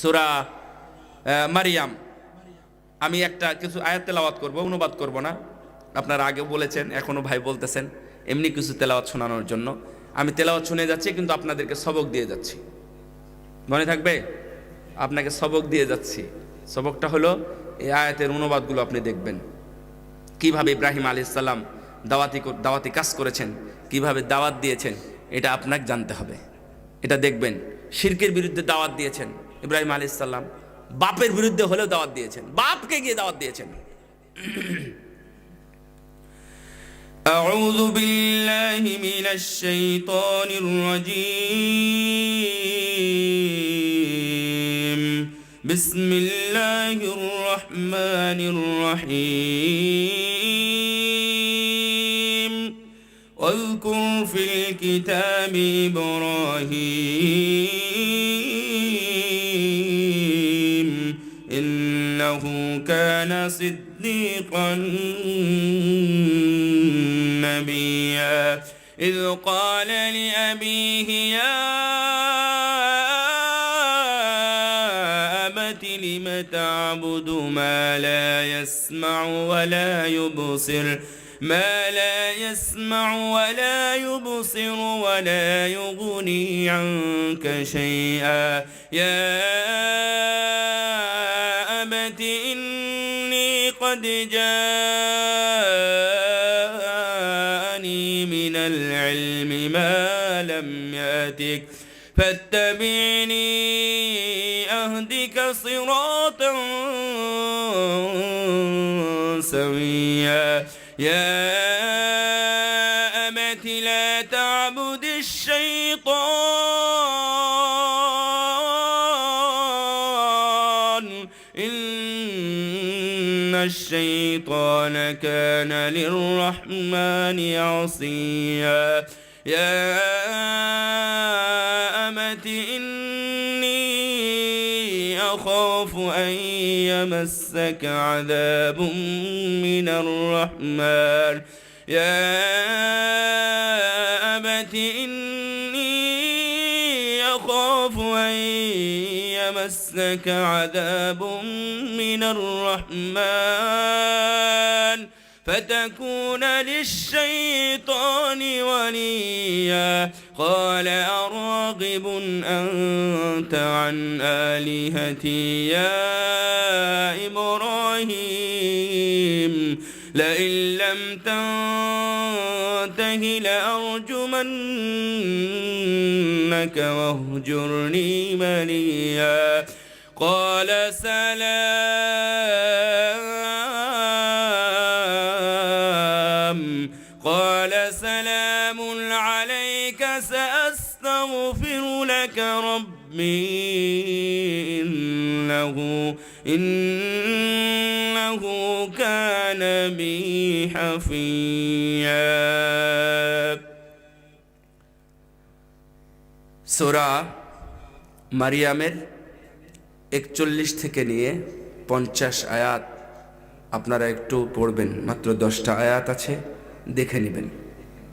সূরা মারিয়াম। আমি একটা কিছু আয়াত তেলাওয়াত করব, অনুবাদ করব না। আপনারা আগে বলেছেন, এখনো ভাই বলতেছেন এমনি কিছু তেলাওয়াত শোনানোর জন্য। আমি তেলাওয়াত শুনে যাচ্ছি, কিন্তু আপনাদেরকে সবক দিয়ে যাচ্ছি। মনে থাকবে? আপনাকে সবক দিয়ে যাচ্ছি। সবকটা হলো এই আয়াতের অনুবাদগুলো আপনি দেখবেন, কিভাবে ইব্রাহিম আলাইহিস সালাম দাওয়াতি কাজ করেছেন, কিভাবে দাওয়াত দিয়েছেন, এটা আপনাকে জানতে হবে। এটা দেখবেন। শিরকের বিরুদ্ধে দাওয়াত দিয়েছেন ইব্রাহিম আলাইহিস সালাম, বাপের বিরুদ্ধে হলেও দাওয়াত দিয়েছেন, বাপকে গিয়ে দাওয়াত দিয়েছেন। আউযু বিল্লাহি মিনাশ শাইতানির রাজীম। বিসমিল্লাহির রহমানির রহিম। واذكر في الكتاب إبراهيم إنه كان صديقا نبيا إذ قال لأبيه يا أبت لم تعبد ما لا يسمع ولا يبصر ولا يبصر ولا يغني عنك شيئا يا أبت إني قد جاءني من العلم ما لم يأتك فاتبعني أهدك صراطا سويا يا أبت لا تعبد الشيطان إن الشيطان كان للرحمن عصيا يا أبت إني أخاف أن يمسك عذاب من الرحمن يا أبت إني أخاف أن يمسك عذاب من الرحمن فتكون للشيطان وليا قال أراغب أنت عن آلهتي يا إبراهيم لئن لم تنته لأرجمنك واهجرني مليا قال سلام عليك سأستغفر لك ربي إنه كان بي حفيا। সূরা মারিয়ামের 41 থেকে নিয়ে 50 আয়াত আপনারা একটু পড়বেন। মাত্র 10টা আয়াত আছে, দেখে নেবেন।